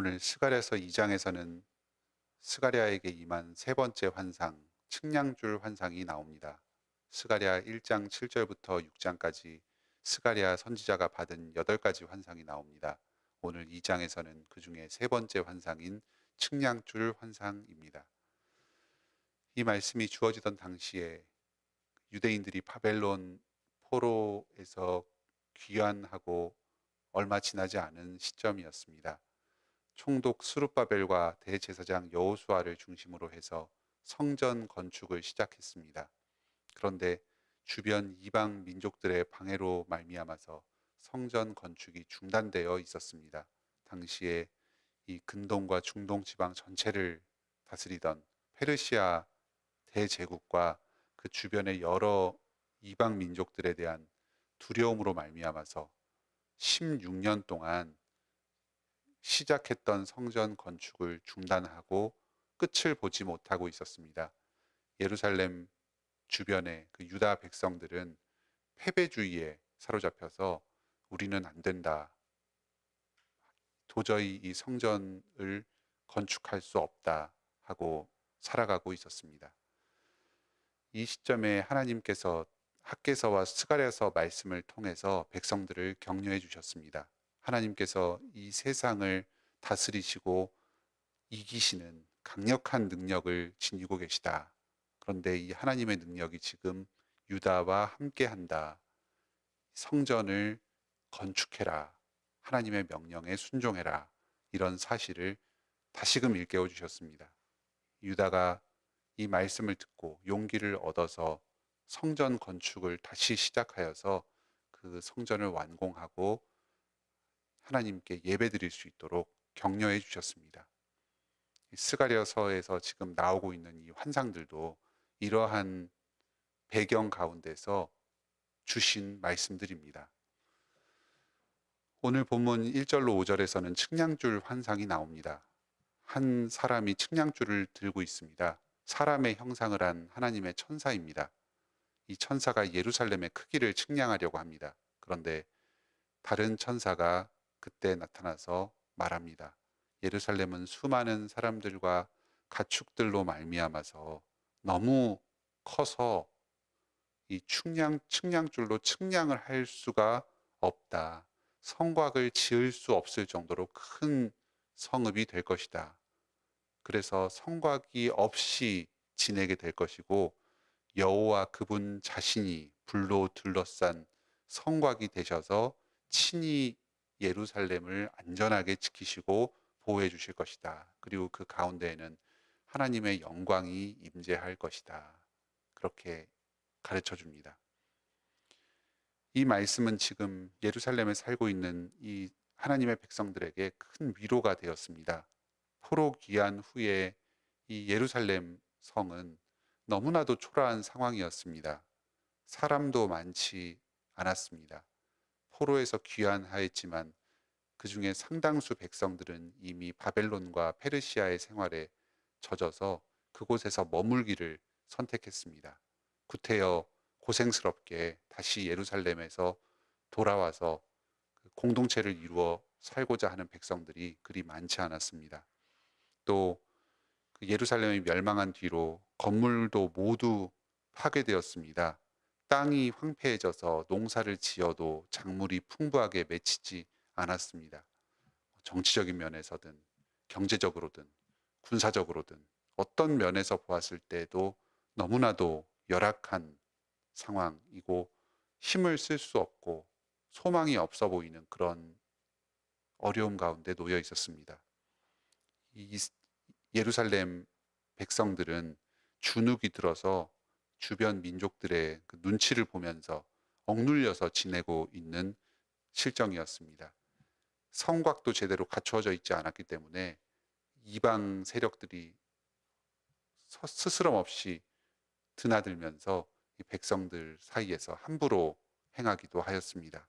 오늘 스가랴서 2장에서는 스가랴에게 임한 세 번째 환상, 측량줄 환상이 나옵니다. 스가랴 1장 7절부터 6장까지 스가랴 선지자가 받은 8가지 환상이 나옵니다. 오늘 2장에서는 그 중에 세 번째 환상인 측량줄 환상입니다. 이 말씀이 주어지던 당시에 유대인들이 바벨론 포로에서 귀환하고 얼마 지나지 않은 시점이었습니다. 총독 스룹바벨과 대제사장 여호수아를 중심으로 해서 성전 건축을 시작했습니다. 그런데 주변 이방 민족들의 방해로 말미암아서 성전 건축이 중단되어 있었습니다. 당시에 이 근동과 중동 지방 전체를 다스리던 페르시아 대제국과 그 주변의 여러 이방 민족들에 대한 두려움으로 말미암아서 16년 동안 시작했던 성전 건축을 중단하고 끝을 보지 못하고 있었습니다. 예루살렘 주변의 그 유다 백성들은 패배주의에 사로잡혀서 우리는 안 된다. 도저히 이 성전을 건축할 수 없다 하고 살아가고 있었습니다. 이 시점에 하나님께서 학개서와 스가랴서 말씀을 통해서 백성들을 격려해 주셨습니다. 하나님께서 이 세상을 다스리시고 이기시는 강력한 능력을 지니고 계시다. 그런데 이 하나님의 능력이 지금 유다와 함께한다. 성전을 건축해라. 하나님의 명령에 순종해라. 이런 사실을 다시금 일깨워 주셨습니다. 유다가 이 말씀을 듣고 용기를 얻어서 성전 건축을 다시 시작하여서 그 성전을 완공하고 하나님께 예배드릴 수 있도록 격려해 주셨습니다. 스가랴서에서 지금 나오고 있는 이 환상들도 이러한 배경 가운데서 주신 말씀들입니다. 오늘 본문 1절로 5절에서는 측량줄 환상이 나옵니다. 한 사람이 측량줄을 들고 있습니다. 사람의 형상을 한 하나님의 천사입니다. 이 천사가 예루살렘의 크기를 측량하려고 합니다. 그런데 다른 천사가 그때 나타나서 말합니다. 예루살렘은 수많은 사람들과 가축들로 말미암아서 너무 커서 이 측량줄로 측량을 할 수가 없다. 성곽을 지을 수 없을 정도로 큰 성읍이 될 것이다. 그래서 성곽이 없이 지내게 될 것이고 여호와 그분 자신이 불로 둘러싼 성곽이 되셔서 친히 예루살렘을 안전하게 지키시고 보호해 주실 것이다. 그리고 그 가운데에는 하나님의 영광이 임재할 것이다. 그렇게 가르쳐 줍니다. 이 말씀은 지금 예루살렘에 살고 있는 이 하나님의 백성들에게 큰 위로가 되었습니다. 포로 귀환 후에 이 예루살렘 성은 너무나도 초라한 상황이었습니다. 사람도 많지 않았습니다. 포로에서 귀환하였지만 그 중에 상당수 백성들은 이미 바벨론과 페르시아의 생활에 젖어서 그곳에서 머물기를 선택했습니다. 구태여 고생스럽게 다시 예루살렘에서 돌아와서 공동체를 이루어 살고자 하는 백성들이 그리 많지 않았습니다. 또 그 예루살렘이 멸망한 뒤로 건물도 모두 파괴되었습니다. 땅이 황폐해져서 농사를 지어도 작물이 풍부하게 맺히지 않았습니다. 정치적인 면에서든 경제적으로든 군사적으로든 어떤 면에서 보았을 때도 너무나도 열악한 상황이고 힘을 쓸 수 없고 소망이 없어 보이는 그런 어려움 가운데 놓여 있었습니다. 이 예루살렘 백성들은 주눅이 들어서 주변 민족들의 그 눈치를 보면서 억눌려서 지내고 있는 실정이었습니다. 성곽도 제대로 갖추어져 있지 않았기 때문에 이방 세력들이 스스럼 없이 드나들면서 이 백성들 사이에서 함부로 행하기도 하였습니다.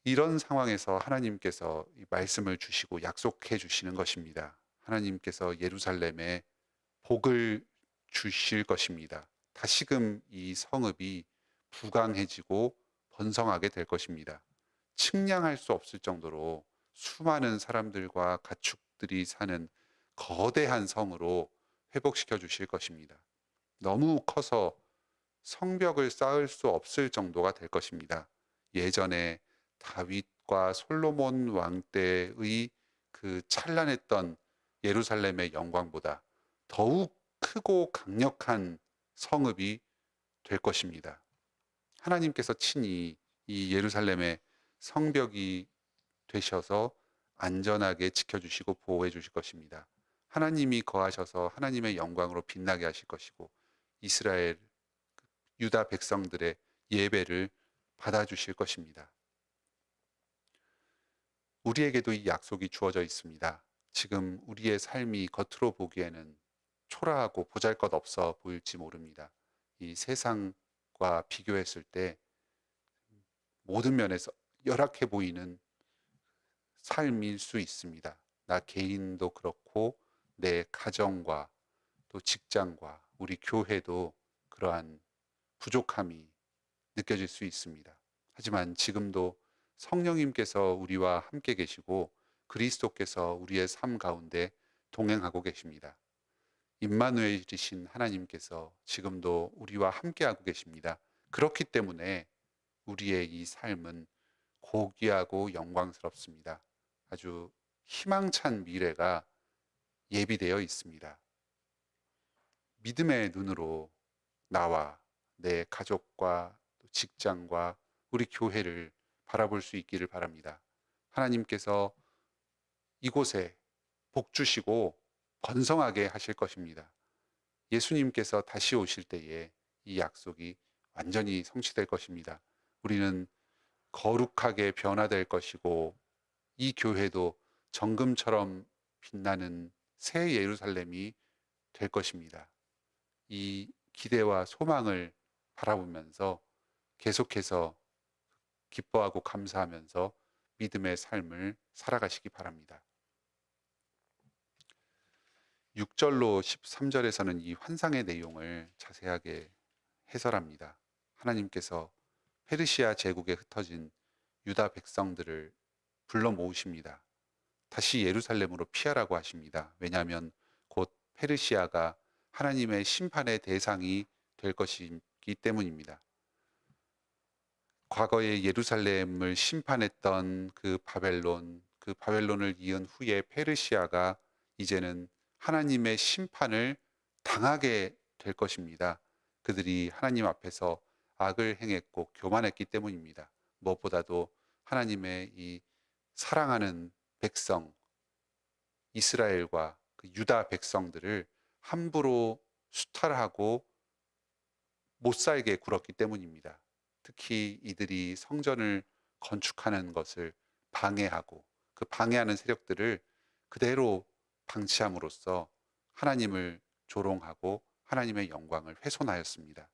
이런 상황에서 하나님께서 이 말씀을 주시고 약속해 주시는 것입니다. 하나님께서 예루살렘에 복을 주실 것입니다. 다시금 이 성읍이 부강해지고 번성하게 될 것입니다. 측량할 수 없을 정도로 수많은 사람들과 가축들이 사는 거대한 성으로 회복시켜 주실 것입니다. 너무 커서 성벽을 쌓을 수 없을 정도가 될 것입니다. 예전에 다윗과 솔로몬 왕 때의 그 찬란했던 예루살렘의 영광보다 더욱 크고 강력한 성읍이 될 것입니다. 하나님께서 친히 이 예루살렘의 성벽이 되셔서 안전하게 지켜주시고 보호해 주실 것입니다. 하나님이 거하셔서 하나님의 영광으로 빛나게 하실 것이고 이스라엘 유다 백성들의 예배를 받아주실 것입니다. 우리에게도 이 약속이 주어져 있습니다. 지금 우리의 삶이 겉으로 보기에는 초라하고 보잘것없어 보일지 모릅니다. 이 세상과 비교했을 때 모든 면에서 열악해 보이는 삶일 수 있습니다. 나 개인도 그렇고 내 가정과 또 직장과 우리 교회도 그러한 부족함이 느껴질 수 있습니다. 하지만 지금도 성령님께서 우리와 함께 계시고 그리스도께서 우리의 삶 가운데 동행하고 계십니다. 임마누엘이신 하나님께서 지금도 우리와 함께하고 계십니다. 그렇기 때문에 우리의 이 삶은 고귀하고 영광스럽습니다. 아주 희망찬 미래가 예비되어 있습니다. 믿음의 눈으로 나와 내 가족과 직장과 우리 교회를 바라볼 수 있기를 바랍니다. 하나님께서 이곳에 복 주시고 번성하게 하실 것입니다. 예수님께서 다시 오실 때에 이 약속이 완전히 성취될 것입니다. 우리는 거룩하게 변화될 것이고 이 교회도 정금처럼 빛나는 새 예루살렘이 될 것입니다. 이 기대와 소망을 바라보면서 계속해서 기뻐하고 감사하면서 믿음의 삶을 살아가시기 바랍니다. 6절로 13절에서는 이 환상의 내용을 자세하게 해설합니다. 하나님께서 페르시아 제국에 흩어진 유다 백성들을 불러 모으십니다. 다시 예루살렘으로 피하라고 하십니다. 왜냐하면 곧 페르시아가 하나님의 심판의 대상이 될 것이기 때문입니다. 과거에 예루살렘을 심판했던 그 바벨론을 이은 후에 페르시아가 이제는 하나님의 심판을 당하게 될 것입니다. 그들이 하나님 앞에서 악을 행했고 교만했기 때문입니다. 무엇보다도 하나님의 이 사랑하는 백성 이스라엘과 그 유다 백성들을 함부로 수탈하고 못 살게 굴었기 때문입니다. 특히 이들이 성전을 건축하는 것을 방해하고 그 방해하는 세력들을 그대로 방치함으로써 하나님을 조롱하고 하나님의 영광을 훼손하였습니다.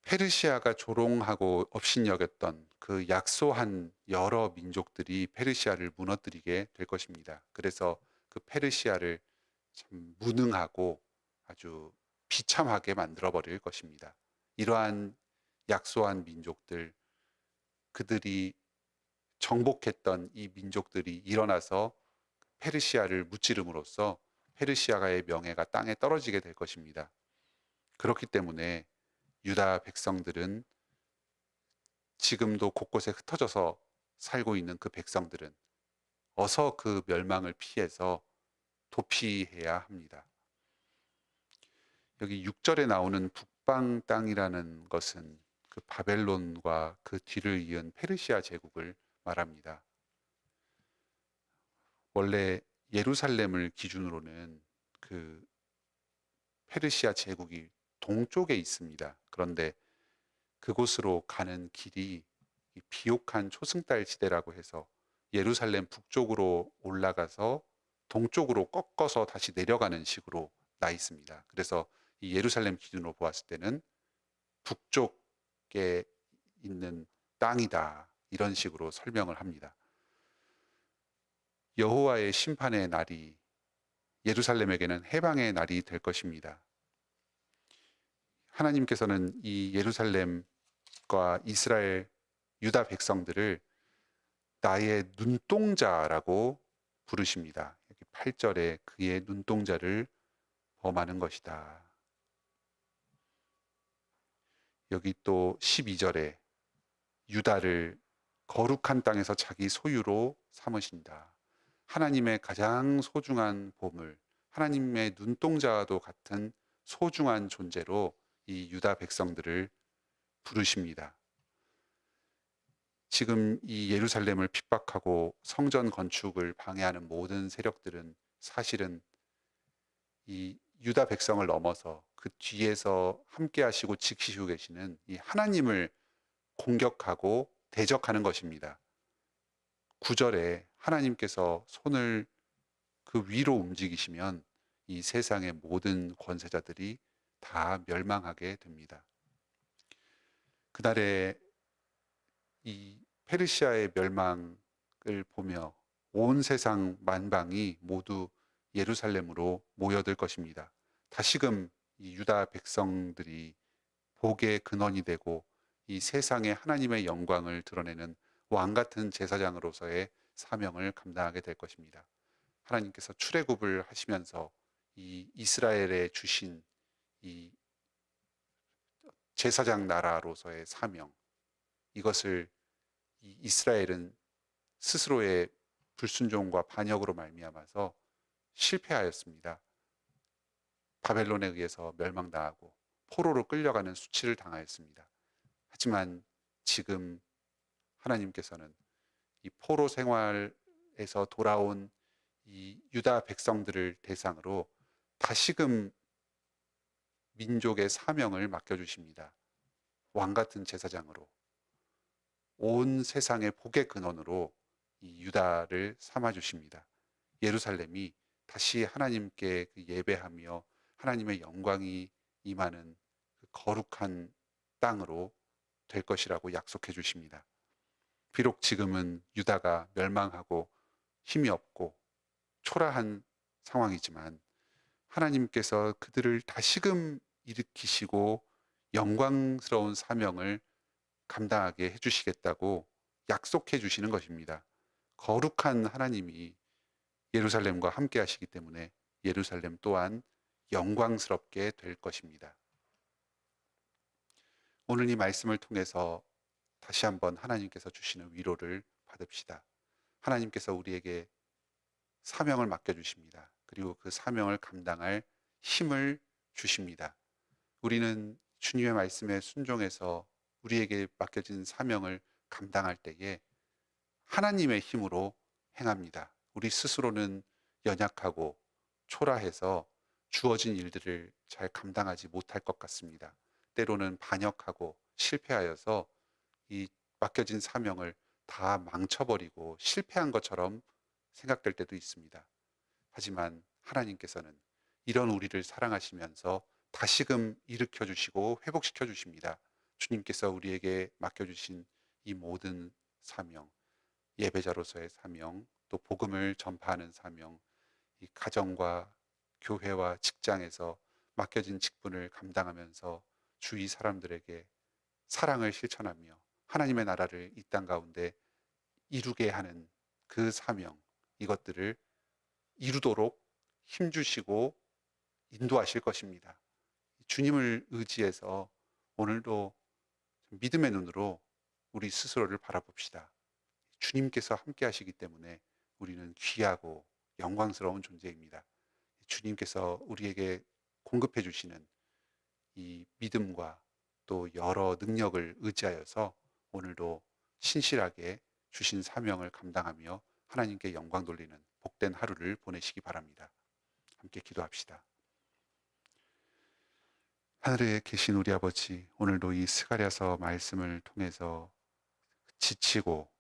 페르시아가 조롱하고 업신여겼던 그 약소한 여러 민족들이 페르시아를 무너뜨리게 될 것입니다. 그래서 그 페르시아를 참 무능하고 아주 비참하게 만들어 버릴 것입니다. 이러한 약소한 민족들, 그들이 정복했던 이 민족들이 일어나서 페르시아를 무찌름으로써 페르시아가의 명예가 땅에 떨어지게 될 것입니다. 그렇기 때문에 유다 백성들은 지금도 곳곳에 흩어져서 살고 있는 그 백성들은 어서 그 멸망을 피해서 도피해야 합니다. 여기 6절에 나오는 북방 땅이라는 것은 그 바벨론과 그 뒤를 이은 페르시아 제국을 말합니다. 원래 예루살렘을 기준으로는 그 페르시아 제국이 동쪽에 있습니다. 그런데 그곳으로 가는 길이 비옥한 초승달 지대라고 해서 예루살렘 북쪽으로 올라가서 동쪽으로 꺾어서 다시 내려가는 식으로 나 있습니다. 그래서 이 예루살렘 기준으로 보았을 때는 북쪽에 있는 땅이다. 이런 식으로 설명을 합니다. 여호와의 심판의 날이 예루살렘에게는 해방의 날이 될 것입니다. 하나님께서는 이 예루살렘과 이스라엘 유다 백성들을 나의 눈동자라고 부르십니다. 여기 8절에 그의 눈동자를 범하는 것이다. 여기 또 12절에 유다를 거룩한 땅에서 자기 소유로 삼으신다. 하나님의 가장 소중한 보물, 하나님의 눈동자와도 같은 소중한 존재로 이 유다 백성들을 부르십니다. 지금 이 예루살렘을 핍박하고 성전 건축을 방해하는 모든 세력들은 사실은 이 유다 백성을 넘어서 그 뒤에서 함께 하시고 지키시고 계시는 이 하나님을 공격하고 대적하는 것입니다. 9절에 하나님께서 손을 그 위로 움직이시면 이 세상의 모든 권세자들이 다 멸망하게 됩니다. 그날에 이 페르시아의 멸망을 보며 온 세상 만방이 모두 예루살렘으로 모여들 것입니다. 다시금 이 유다 백성들이 복의 근원이 되고 이 세상에 하나님의 영광을 드러내는 왕 같은 제사장으로서의 사명을 감당하게 될 것입니다. 하나님께서 출애굽을 하시면서 이 이스라엘에 주신 이 제사장 나라로서의 사명, 이것을 이 이스라엘은 스스로의 불순종과 반역으로 말미암아서 실패하였습니다. 바벨론에 의해서 멸망당하고 포로로 끌려가는 수치를 당하였습니다. 하지만 지금 하나님께서는 이 포로 생활에서 돌아온 이 유다 백성들을 대상으로 다시금 민족의 사명을 맡겨주십니다. 왕 같은 제사장으로 온 세상의 복의 근원으로 이 유다를 삼아주십니다. 예루살렘이 다시 하나님께 예배하며 하나님의 영광이 임하는 그 거룩한 땅으로 될 것이라고 약속해 주십니다. 비록 지금은 유다가 멸망하고 힘이 없고 초라한 상황이지만 하나님께서 그들을 다시금 일으키시고 영광스러운 사명을 감당하게 해주시겠다고 약속해 주시는 것입니다. 거룩한 하나님이 예루살렘과 함께 하시기 때문에 예루살렘 또한 영광스럽게 될 것입니다. 오늘 이 말씀을 통해서 다시 한번 하나님께서 주시는 위로를 받읍시다. 하나님께서 우리에게 사명을 맡겨주십니다. 그리고 그 사명을 감당할 힘을 주십니다. 우리는 주님의 말씀에 순종해서 우리에게 맡겨진 사명을 감당할 때에 하나님의 힘으로 행합니다. 우리 스스로는 연약하고 초라해서 주어진 일들을 잘 감당하지 못할 것 같습니다. 때로는 반역하고 실패하여서 이 맡겨진 사명을 다 망쳐버리고 실패한 것처럼 생각될 때도 있습니다. 하지만 하나님께서는 이런 우리를 사랑하시면서 다시금 일으켜 주시고 회복시켜 주십니다. 주님께서 우리에게 맡겨주신 이 모든 사명, 예배자로서의 사명, 또 복음을 전파하는 사명, 이 가정과 교회와 직장에서 맡겨진 직분을 감당하면서 주위 사람들에게 사랑을 실천하며 하나님의 나라를 이 땅 가운데 이루게 하는 그 사명, 이것들을 이루도록 힘주시고 인도하실 것입니다. 주님을 의지해서 오늘도 믿음의 눈으로 우리 스스로를 바라봅시다. 주님께서 함께 하시기 때문에 우리는 귀하고 영광스러운 존재입니다. 주님께서 우리에게 공급해 주시는 이 믿음과 또 여러 능력을 의지하여서 오늘도 신실하게 주신 사명을 감당하며 하나님께 영광 돌리는 복된 하루를 보내시기 바랍니다. 함께 기도합시다. 하늘에 계신 우리 아버지, 오늘도 이 스가랴서 말씀을 통해서 지치고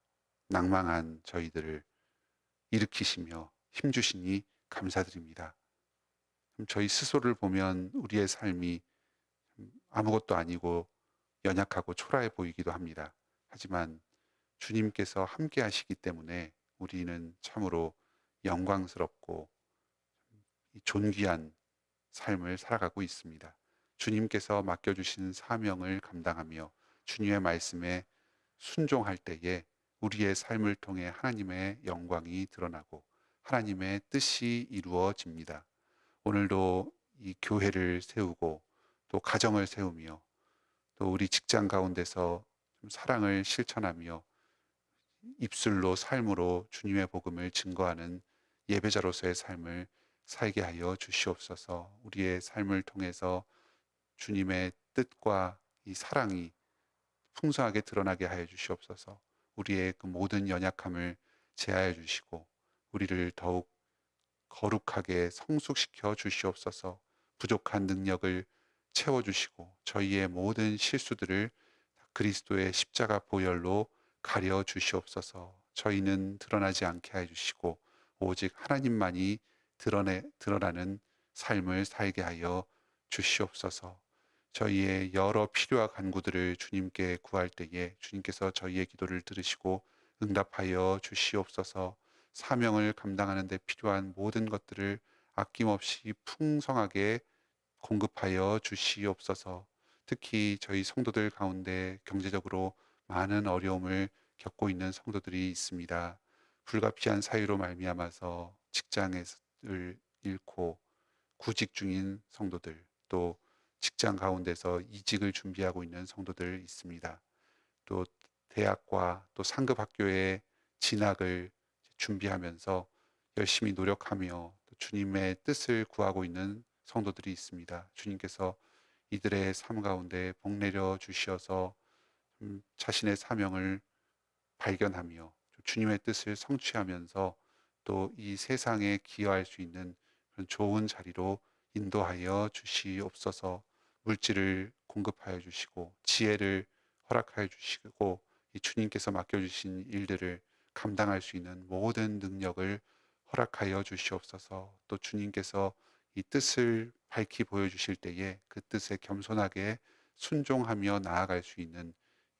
낭망한 저희들을 일으키시며 힘주시니 감사드립니다. 저희 스스로를 보면 우리의 삶이 아무것도 아니고 연약하고 초라해 보이기도 합니다. 하지만 주님께서 함께 하시기 때문에 우리는 참으로 영광스럽고 존귀한 삶을 살아가고 있습니다. 주님께서 맡겨주신 사명을 감당하며 주님의 말씀에 순종할 때에 우리의 삶을 통해 하나님의 영광이 드러나고 하나님의 뜻이 이루어집니다. 오늘도 이 교회를 세우고 또 가정을 세우며 또 우리 직장 가운데서 좀 사랑을 실천하며 입술로 삶으로 주님의 복음을 증거하는 예배자로서의 삶을 살게 하여 주시옵소서. 우리의 삶을 통해서 주님의 뜻과 이 사랑이 풍성하게 드러나게 하여 주시옵소서. 우리의 그 모든 연약함을 제하여 주시고 우리를 더욱 거룩하게 성숙시켜 주시옵소서. 부족한 능력을 채워 주시고 저희의 모든 실수들을 그리스도의 십자가 보혈로 가려 주시옵소서. 저희는 드러나지 않게 해 주시고 오직 하나님만이 드러나는 삶을 살게 하여 주시옵소서. 저희의 여러 필요와 간구들을 주님께 구할 때에 주님께서 저희의 기도를 들으시고 응답하여 주시옵소서. 사명을 감당하는 데 필요한 모든 것들을 아낌없이 풍성하게 공급하여 주시옵소서. 특히 저희 성도들 가운데 경제적으로 많은 어려움을 겪고 있는 성도들이 있습니다. 불가피한 사유로 말미암아서 직장을 잃고 구직 중인 성도들, 또 직장 가운데서 이직을 준비하고 있는 성도들 있습니다. 또 대학과 또 상급 학교에 진학을 준비하면서 열심히 노력하며 또 주님의 뜻을 구하고 있는 성도들이 있습니다. 주님께서 이들의 삶 가운데 복 내려 주시어서 자신의 사명을 발견하며 주님의 뜻을 성취하면서 또 이 세상에 기여할 수 있는 그런 좋은 자리로 인도하여 주시옵소서. 물질을 공급하여 주시고 지혜를 허락하여 주시고 이 주님께서 맡겨주신 일들을 감당할 수 있는 모든 능력을 허락하여 주시옵소서. 또 주님께서 이 뜻을 밝히 보여주실 때에 그 뜻에 겸손하게 순종하며 나아갈 수 있는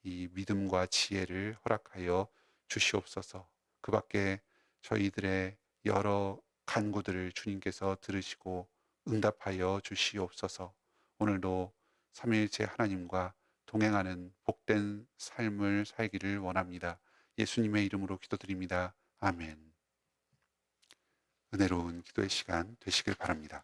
이 믿음과 지혜를 허락하여 주시옵소서. 그 밖에 저희들의 여러 간구들을 주님께서 들으시고 응답하여 주시옵소서. 오늘도 삼위일체 하나님과 동행하는 복된 삶을 살기를 원합니다. 예수님의 이름으로 기도드립니다. 아멘. 은혜로운 기도의 시간 되시길 바랍니다.